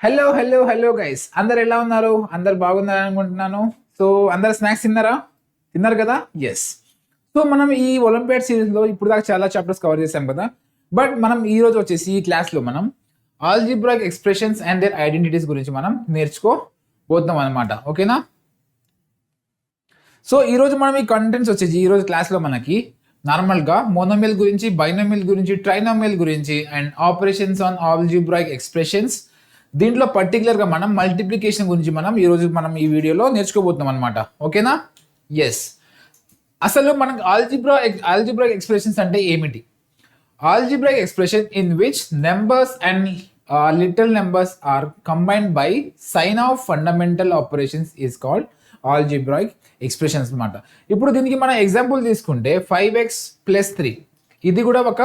Hello guys, అందరు ఎలా ఉన్నారు? అందరు బాగున్నారు అనుకుంటున్నాను. సో అందరు స్నాక్స్ తిన్నారు కదా? ఎస్. సో మనం ఈ ఒలింపియాడ్ సిరీస్లో ఇప్పుడు దాకా చాలా చాప్టర్స్ కవర్ చేసాం కదా. బట్ మనం ఈ రోజు వచ్చేసి ఈ క్లాస్లో మనం algebraic expressions and their identities గురించి మనం నేర్చుకోబోతున్నాం అనమాట. ఓకేనా? సో ఈ రోజు మనం ఈ కంటెంట్స్ వచ్చేసి ఈ రోజు క్లాస్లో మనకి నార్మల్గా మోనోమియల్ గురించి, బైనోమియల్ గురించి, ట్రైనోమియల్ గురించి and operations on algebraic expressions, దీంట్లో పర్టికులర్గా మనం మల్టిప్లికేషన్ గురించి మనం ఈ వీడియోలో నేర్చుకోబోతున్నాం అనమాట. ఓకేనా? ఎస్. అసలు మనకు ఆల్జీబ్రాయిక్ ఎక్స్ప్రెషన్స్ అంటే ఏమిటి? Algebraic expression in which numbers and little numbers are combined by sign of fundamental operations is called algebraic expressions అనమాట. ఇప్పుడు దీనికి మనం ఎగ్జాంపుల్ తీసుకుంటే 5x + 3 ఇది కూడా ఒక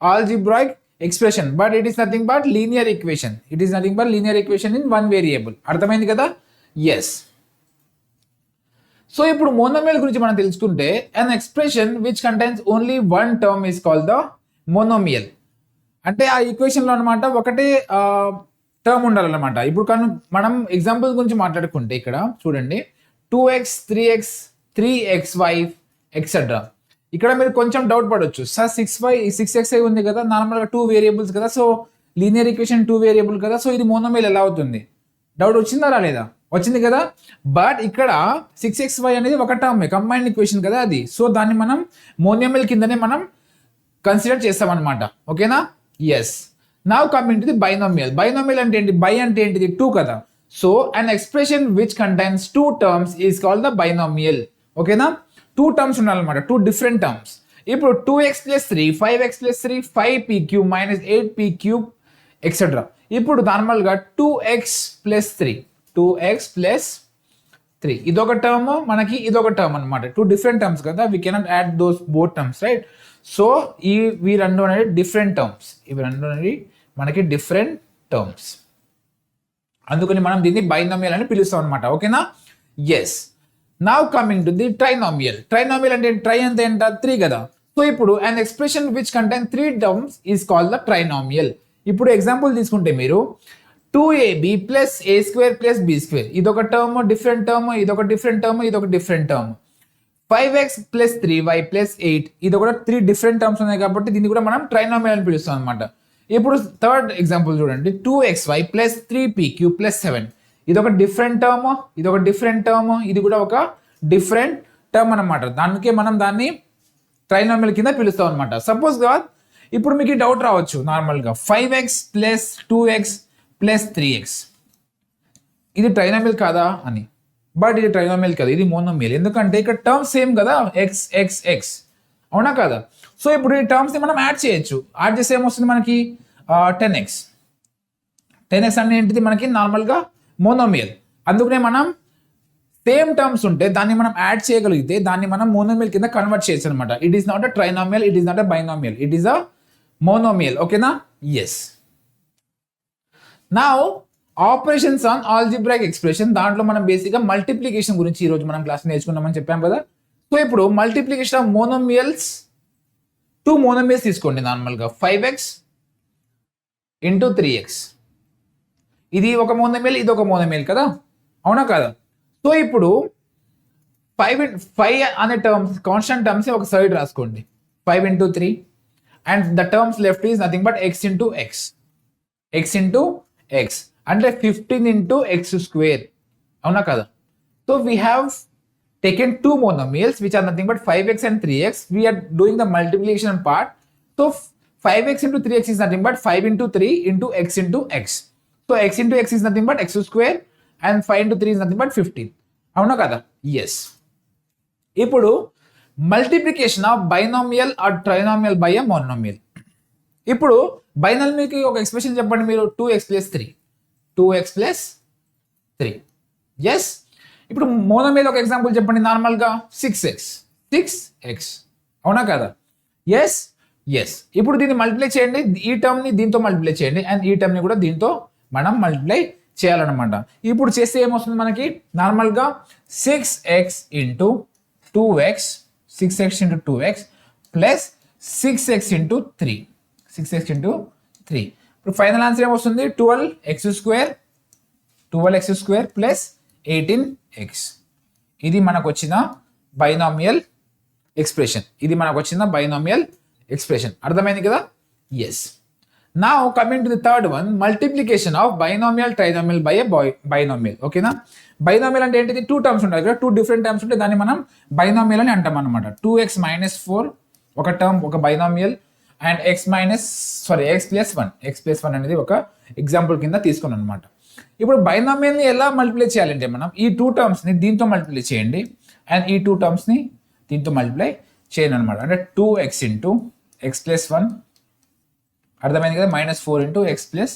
algebraic expression, but it is nothing but linear equation. It is nothing but linear equation in one variable. అర్థమైంది కదా? ఎస్. సో ఇప్పుడు మోనోమియల్ గురించి మనం తెలుసుకుంటే an expression which contains only one term is called the monomial. అంటే ఆ ఈక్వేషన్లో అనమాట ఒకటే టర్మ్ ఉండాలన్నమాట. ఇప్పుడు మనం ఎగ్జాంపుల్ గురించి మాట్లాడుకుంటే ఇక్కడ చూడండి 2x 3x 3xy ఎక్సెట్రా. ఇక్కడ మీరు కొంచెం డౌట్ పడవచ్చు, సార్ 6xy ఉంది కదా, నార్మల్గా 2 వేరియబుల్స్ కదా, సో లీనియర్ ఈక్వేషన్ 2 వేరియబుల్ కదా, సో ఇది మోనోమియల్ ఎలా అవుతుంది? డౌట్ వచ్చిందా రాలేదా? వచ్చింది కదా. బట్ ఇక్కడ 6xy అనేది ఒక టర్మ్, కంబైన్డ్ ఈక్వేషన్ కదా అది. సో దాన్ని మనం మోనోమియల్ కిందనే మనం కన్సిడర్ చేస్తామన్నమాట. ఓకేనా? Yes. Now coming to the binomial. Binomial అంటే ఏంటి? బై అంటే ఏంటిది? 2 కదా. So an expression which contains 2 terms is called the binomial. ఓకేనా? 2 టర్మ్స్ ఉండాలన్నమాట, 2 డిఫరెంట్ టర్మ్స్. ఇప్పుడు 2x + 3 5x + 3 5p³ - 8p³ etcetera. ఇప్పుడు నార్మల్గా 2x + 3 ఇదొక టర్మ్, మనకి ఇదొక టర్మ్ అనమాట. 2 డిఫరెంట్ టర్మ్స్ కదా, we cannot add those both terms, right? So ఇవి రెండు అనేది డిఫరెంట్ టర్మ్స్, ఇవి రెండు అనేది మనకి డిఫరెంట్ టర్మ్స్. అందుకని మనం దీన్ని బైనోమియల్ అని పిలుస్తాం అనమాట. ఓకేనా? Yes. Now coming to the trinomial. Trinomial అంటే ట్రై అంటే ఏంట? 3 కదా. సో ఇప్పుడు an expression which contain 3 terms is called the trinomial. ఇప్పుడు ఎగ్జాంపుల్ తీసుకుంటే మీరు 2ab + a² + b² ఇదొక టర్మ్, డిఫరెంట్ టర్మ్, ఇదొక డిఫరెంట్ టర్మ్, ఇదొక డిఫరెంట్ టర్మ్. 5x + 3y + 8 ఇది కూడా 3 డిఫరెంట్ టర్మ్స్ ఉన్నాయి కాబట్టి దీన్ని కూడా మనం ట్రైనోమియల్ అని పిలుస్తాం అనమాట. ఇప్పుడు థర్డ్ ఎగ్జాంపుల్ చూడండి 2xy + 3p³ + 7 ఇదొక డిఫరెంట్ టర్మ్, ఇదొక డిఫరెంట్ టర్మ్, ఇది కూడా ఒక డిఫరెంట్ టర్మ్ అనమాట. దానికే మనం దాన్ని ట్రైనోమియల్ కింద పిలుస్తాం అనమాట. సపోజ్ గా ఇప్పుడు మీకు డౌట్ రావచ్చు నార్మల్గా 5x + 2x + 3x ఇది ట్రైనోమియల్ కాదా అని. బట్ ఇది ట్రైనోమియల్ కాదు, ఇది మోనోమియల్. ఎందుకంటే ఇక్కడ టర్మ్స్ సేమ్ కదా, x అవునా కదా. సో ఇప్పుడు ఈ టర్మ్స్ని మనం యాడ్ చేయొచ్చు. యాడ్ చేస్తే ఏమొస్తుంది మనకి 10x. 10x అంటే ఏంటిది? మనకి నార్మల్గా మోనోమియల్. అందుకనే మనం సేమ్ టర్మ్స్ ఉంటే దాన్ని మనం యాడ్ చేయగలిగితే దాన్ని మనం మోనోమియల్ కింద కన్వర్ట్ చేయొచ్చు అనమాట. It is not a trinomial, it is not a binomial, it is a monomial. ఓకేనా? Yes. Now operations on algebraic expression, దాంట్లో మనం బేసిక్గా మల్టిప్లికేషన్ గురించి ఈరోజు మనం క్లాస్ నేర్చుకున్నామని చెప్పాం కదా. సో ఇప్పుడు మల్టిప్లికేషన్ ఆఫ్ మోనోమియల్స్, 2 మోనోమియల్స్ తీసుకోండి నార్మల్గా 5x × 3x ఇది ఒక మోనోమియల్, ఇది ఒక మోనోమియల్ కదా, అవునా కదా. సో ఇప్పుడు 5 అనే టర్మ్స్, కాన్స్టెంట్ టర్మ్స్ ఒక సైడ్ రాసుకోండి. 5 × 3 and the terms left is nothing but x × x అంటే 15 × x², అవునా కదా. So we have taken 2 monomials which are nothing but 5x and 3x. We are doing the multiplication part. So 5x × 3x is nothing but 5 × 3 × x × x. So x × x is nothing but x² and 5 × 3 is nothing but 15. అవునా కదా. Yes. ఇప్పుడు multiplication of binomial or trinomial by a monomial. ఇప్పుడు బైనోమియల్కి ఒక expression చెప్పండి మీరు. 2x + 3. Yes. ఇప్పుడు monomial ఒక ఎగ్జాంపుల్ చెప్పండి నార్మల్గా 6x. అవునా కదా. ఎస్. ఇప్పుడు దీన్ని మల్టిప్లై చేయండి, ఈ టర్మ్ని దీంతో మల్టిప్లై చేయండి అండ్ ఈ టర్మ్ని కూడా దీంతో మనం మల్టిప్లై చేయాలన్నమాట. ఇప్పుడు చేస్తే ఏమొస్తుంది మనకి? నార్మల్గా 6x × 2x + 6x × 3 ఇప్పుడు ఫైనల్ ఆన్సర్ ఏమొస్తుంది 12x స్క్వేర్ ప్లస్ 18x. ఇది మనకు వచ్చిన బైనామియల్ ఎక్స్ప్రెషన్. అర్థమైంది కదా? Yes. Now coming to the third one, multiplication of binomial trinomial by a binomial. ఓకేనా? బైనామియల్ అంటే ఏంటిది? 2 టర్మ్స్ ఉంటాయి కదా, 2 డిఫరెంట్ టర్మ్స్ ఉంటే దాన్ని మనం బైనామియల్ అని అంటాం అనమాట. 2x - 4 ఒక టర్మ్, ఒక బైనామియల్, అండ్ x + 1 అనేది ఒక ఎగ్జాంపుల్ కింద తీసుకున్నాం అనమాట. ఇప్పుడు బైనామియల్ని ఎలా మల్టిప్లై చేయాలంటే మనం ఈ 2 టర్మ్స్ని దీంతో మల్టిప్లై చేయండి అండ్ ఈ 2 టర్మ్స్ని దీంతో మల్టిప్లై చేయండి అనమాట. అంటే 2x × x + 1, అర్థమైంది కదా, -4 × x +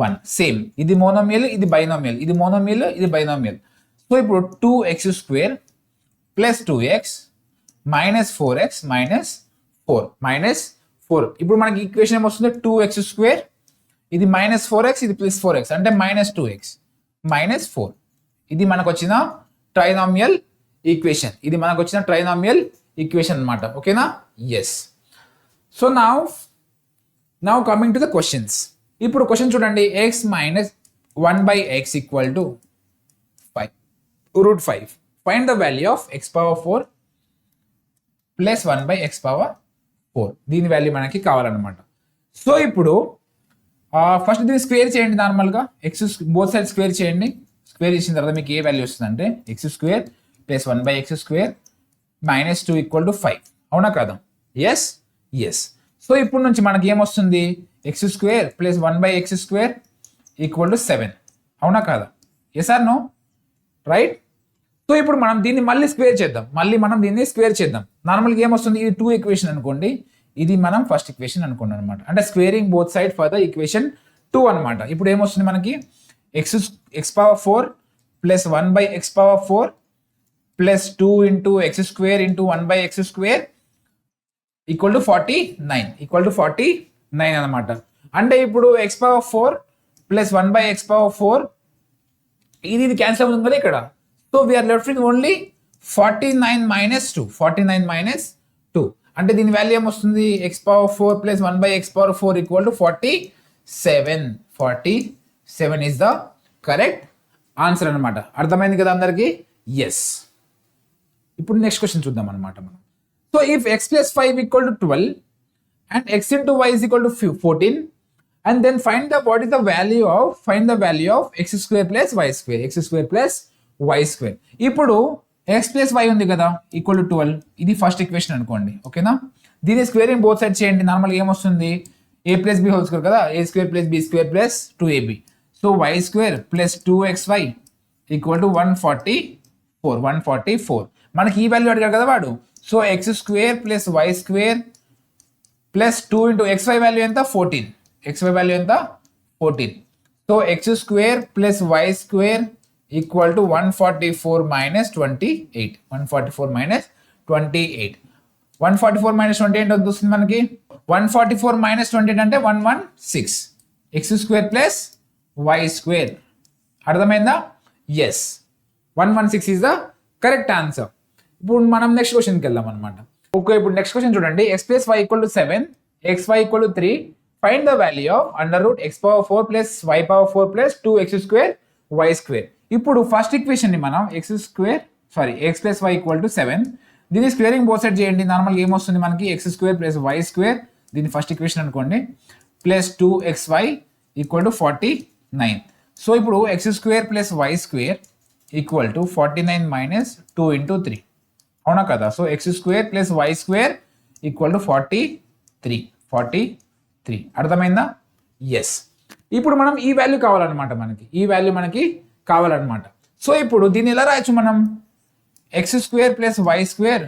1. సేమ్, ఇది మోనోమియల్, ఇది బైనామియల్, ఇది మోనోమియల్, ఇది బైనామియల్. సో ఇప్పుడు 2x² + 2x -4x -4. ఇప్పుడు మనకి ఈక్వేషన్ ఏమొస్తుంది? 2x², ఇది -4x, ఇది +4x, అంటే -2x -4. ఇది మనకు వచ్చిన ట్రైనామియల్ ఈక్వేషన్ అనమాట. ఓకేనా? Yes. So now coming to the questions. ఇప్పుడు క్వశ్చన్ చూడండి. x - 1/x = 5 √5. Find the value of x⁴ + 1/x⁴. దీని వాల్యూ మనకి కావాలన్నమాట. సో ఇప్పుడు ఫస్ట్ దీన్ని స్క్వేర్ చేయండి. నార్మల్గా బోత్ సైడ్ స్క్వేర్ చేయండి. స్క్వేర్ చేసిన తర్వాత మీకు ఏ వాల్యూ వస్తుంది అంటే x² + 1/x² -2 = 5. అవునా కదా? ఎస్. సో ఇప్పుడు నుంచి మనకి ఏమొస్తుంది? x² + 1/x² = 7. అవునా కాదా? Yes or no? Right. So ఇప్పుడు మనం దీన్ని మళ్ళీ స్క్వేర్ చేద్దాం. నార్మల్గా ఏమొస్తుంది? ఇది 2 ఈక్వేషన్ అనుకోండి, ఇది మనం ఫస్ట్ ఈక్వేషన్ అనుకోండి అనమాట. అంటే squaring both side for the equation 2 అనమాట. ఇప్పుడు ఏమొస్తుంది మనకి? x⁴ + 1/x⁴ + 2 × x² × 1/x² = 49 అనమాట. అంటే ఇప్పుడు x⁴ + 1/x⁴ ఇది క్యాన్సిల్ అవుతుంది కదా ఇక్కడ. So we are left with only 49 - 2. అంటే దీని వాల్యూ ఏమొస్తుంది? x⁴ + 1/x⁴ = 47 is the correct answer అనమాట. అర్థమైంది కదా అందరికి? ఎస్. ఇప్పుడు నెక్స్ట్ క్వశ్చన్ చూద్దాం అనమాట మనం. So if x + 5 = 12 and x × y = 14, and then find the value of x² + y². ఇప్పుడు x + y ఉంది కదా =12. ఇది ఫస్ట్ ఈక్వేషన్ అనుకోండి. ఓకేనా? దీని స్క్వేరింగ్ బోత్ సైడ్ చేయండి. నార్మల్గా ఏమొస్తుంది? a + b² కదా, a² + b² + 2ab. So y² + 2xy = 144. మనకి ఈ వాల్యూ అడిగాడు కదా వాడు. So x² + y² + 2 × xy value ఎంత? 14. So x² + y² = 144 - 28. 144 - 28 ఎంత వస్తుంది మనకి? 144 - 28 అంటే 116. x² + y². అర్థమైందా? Yes. 116 is the correct answer. ఇప్పుడు మనం నెక్స్ట్ క్వశ్చన్కి వెళ్దాం అనమాట. ఓకే, ఇప్పుడు నెక్స్ట్ క్వశ్చన్ చూడండి. x + y = 7, xy = 3. Find the value of √x⁴ + y⁴ + 2x² y². ఇప్పుడు ఫస్ట్ ఈక్వేషన్ ని మనం x + y = 7, దీన్ని స్క్వేరింగ్ బోత్ సైడ్ చేయండి. నార్మల్గా ఏమొస్తుంది మనకి? x² + y², దీన్ని ఫస్ట్ ఈక్వేషన్ అనుకోండి, + 2xy = 49. సో ఇప్పుడు x² + y² = 49 - 2 × 3. అవునా కదా? So x² + y² = 43. అర్థమైందా? ఎస్. ఇప్పుడు మనం ఈ వాల్యూ కావాలన్నమాట. మనకి కావాలన్నమాట. సో ఇప్పుడు దీన్ని ఎలా రాయొచ్చు మనం? x² + y²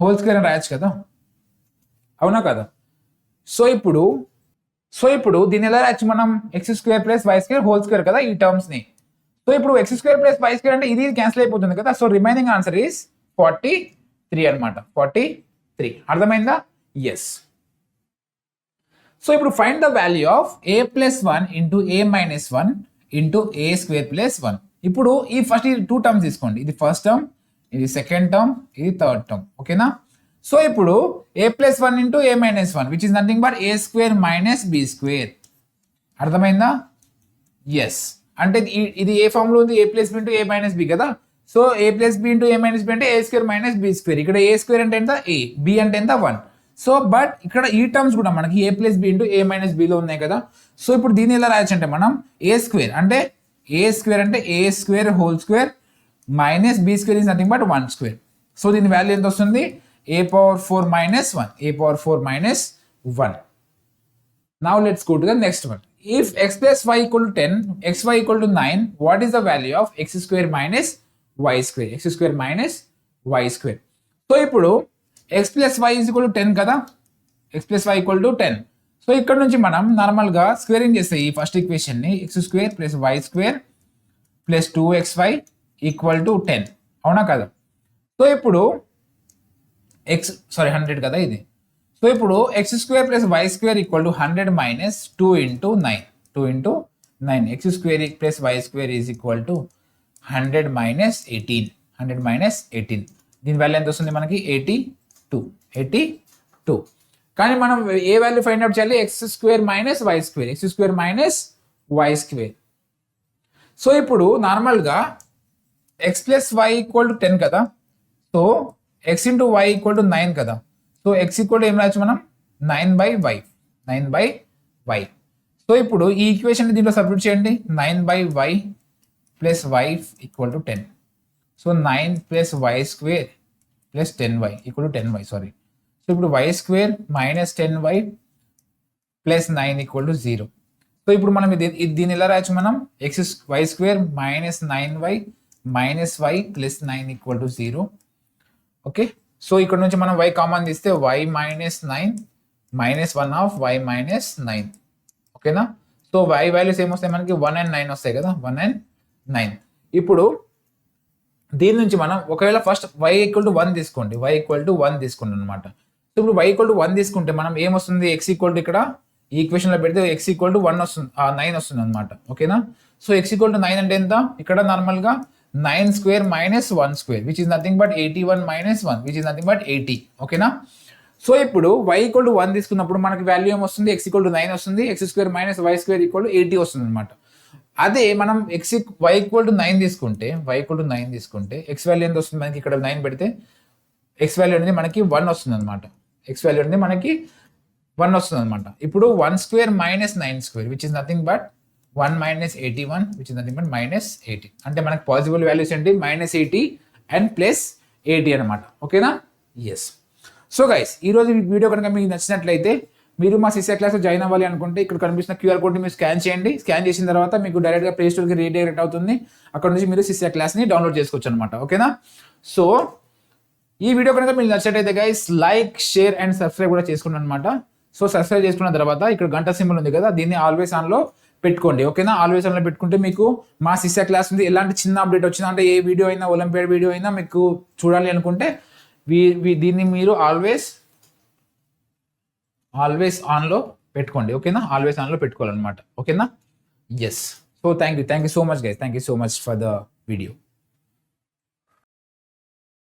హోల్ స్క్వేర్ అని రాయొచ్చు కదా, అవునా కదా? సో ఇప్పుడు దీన్ని ఎలా రాయొచ్చు మనం? x² + y² హోల్ స్క్వేర్ కదా ఈ టర్మ్స్ ని. సో ఇప్పుడు x² + y² అంటే ఇది క్యాన్సిల్ అయిపోతుంది కదా. సో రిమైనింగ్ ఆన్సర్ ఈస్ 43 అనమాట. 43. అర్థమైందా? ఎస్. సో ఇప్పుడు find the value of a + 1 × a - 1 × a² + 1. ఇప్పుడు ఈ ఫస్ట్ 2 టర్మ్స్ తీసుకోండి. ఇది ఫస్ట్ టర్మ్, ఇది సెకండ్ టర్మ్, ఇది థర్డ్ టర్మ్. ఓకేనా? సో ఇప్పుడు a + 1 × a - 1 which is nothing but a² - b². అర్థమైందా? ఎస్. అంటే ఇది ఏ ఫామ్లో ఉంది? a plus B into a minus B కదా. So a plus B into a minus B అంటే a square minus B square. ఇక్కడ a స్క్వేర్ అంటే ఎంత? a, b అంటే ఎంత? 1. సో బట్ ఇక్కడ ఈ టర్మ్స్ కూడా మనకి a plus B into a minus బిలో ఉన్నాయి కదా. సో ఇప్పుడు దీన్ని ఎలా రాయొచ్చు అంటే మనం a స్క్వేర్ అంటే a square whole square minus b square is nothing but 1 square. So దీని వాల్యూ ఎంత వస్తుంది? a power 4 minus 1, a power 4 minus 1. Now let's go to the next one. If x plus y equal to 10, xy equal to 9, what is the value of x square minus y square? X square minus y square. So ఇప్పుడు x plus y is equal to 10 కదా, x plus y equal to 10. So ఇక్కడ నుంచి మనం నార్మల్గా squaring చేస్తే ఈ first ఈక్వేషన్ని x square plus y square plus 2xy equal to 10, అవునా కదా. సో ఇప్పుడు 100 కదా ఇది. సో ఇప్పుడు x square plus y square equal to 100 minus 2 into 9 x square plus y square is equal to 100 minus 18. దీని వాల్యూ ఎంత వస్తుంది మనకి? 82. కానీ మనం ఏ వాల్యూ ఫైండ్ అవుట్ చేయాలి? x square minus y square. So ఇప్పుడు నార్మల్గా x plus y equal to 10 కదా. So x into y equal to 9 కదా. సో x ఈక్వల్ టు ఏం రాయొచ్చు మనం? 9/y. సో ఇప్పుడు ఈ ఈక్వేషన్ దీంట్లో సబ్స్టిట్యూట్ చేయండి. 9/y plus y equal to 10. So 9 plus y square plus 10y equal to 10y sorry. So ఇప్పుడు y square minus 10y plus 9 equal to 0. So ఇప్పుడు మనం దీన్ని ఎలా రాయొచ్చు మనం? y square minus 9y minus y plus 9 equal to 0. Okay. So ఇక్కడ నుంచి మనం y కామన్ తీస్తే y minus 9 minus 1 of y minus 9. ఓకేనా. సో y వాల్యూస్ ఏమొస్తాయి మనకి? 1 and 9 వస్తాయి కదా, 1 and 9. ఇప్పుడు దీని నుంచి మనం ఒకవేళ ఫస్ట్ y ఈక్వల్ టు 1 తీసుకోండి, అనమాట. సో ఇప్పుడు y ఈక్వల్ టు 1 తీసుకుంటే మనం ఏమొస్తుంది? x ఈక్వల్ టు ఇక్కడ ఈ ఈక్వేషన్లో పెడితే x ఈక్వల్ టు 1 వస్తుంది, 9 వస్తుంది అనమాట. ఓకేనా. సో x ఈక్వల్ టు 9 అంటే ఎంత? ఇక్కడ నార్మల్గా 9 square minus 1 square which is nothing but 81 minus 1 which is nothing but 80. ఓకేనా. సో ఇప్పుడు y ఈక్వల్ టు 1 తీసుకున్నప్పుడు మనకి వాల్యూ ఏమొస్తుంది? x ఈక్వల్ టు 9 వస్తుంది, x square minus y square equal to 80 వస్తుంది అనమాట. అదే మనం y ఈక్వల్ టు 9 తీసుకుంటే x వాల్యూ ఎంత వస్తుంది మనకి? ఇక్కడ 9 పెడితే x వాల్యూ అనేది మనకి 1 వస్తుంది అనమాట. ఇప్పుడు 1 square minus 9 square which is nothing but 1 minus 81 which is nothing but minus 80. అంటే మనకి పాసిబుల్ వాల్యూస్ ఏంటి? మైనస్ 80 అండ్ ప్లస్ 80 అనమాట. ఓకేనా. ఎస్. సో గైస్, ఈరోజు ఈ వీడియో కనుక మీకు నచ్చినట్లయితే మీరు మా సిసియా క్లాస్లో జాయిన్ అవ్వాలి అనుకుంటే ఇక్కడ కనిపిస్తున్న QR కోడ్ని మీరు స్కాన్ చేయండి. స్కాన్ చేసిన తర్వాత మీకు డైరెక్ట్గా ప్లే స్టోర్కి రీడైరెక్ట్ అవుతుంది. అక్కడ నుంచి మీరు సిసియా క్లాస్ని డౌన్లోడ్ చేసుకోవచ్చు అనమాట. ఓకేనా. సో ఈ వీడియో కనుక మీకు నచ్చినట్లయితే guys like, share and subscribe కూడా చేసుకున్నాను అనమాట. సో సబ్స్క్రైబ్ చేసుకున్న తర్వాత ఇక్కడ గంట సింబల్ ఉంది కదా, దీన్ని ఆల్వేస్ ఆన్లో పెట్టుకోండి. ఓకేనా. ఆల్వేస్ ఆన్లో పెట్టుకుంటే మీకు మా సిసియా క్లాస్ ఉంది ఎలాంటి చిన్న అప్డేట్ వచ్చినా, అంటే ఏ వీడియో అయినా, ఒలింపియాడ్ వీడియో అయినా మీకు చూడాలి అనుకుంటే దీన్ని మీరు ఆల్వేస్ ఆన్లో పెట్టుకోండి. ఓకేనా. ఆల్వేస్ ఆన్లో పెట్టుకోవాలన్నమాట. ఓకేనా. Yes. So thank you so much guys. Thank you so much for the video.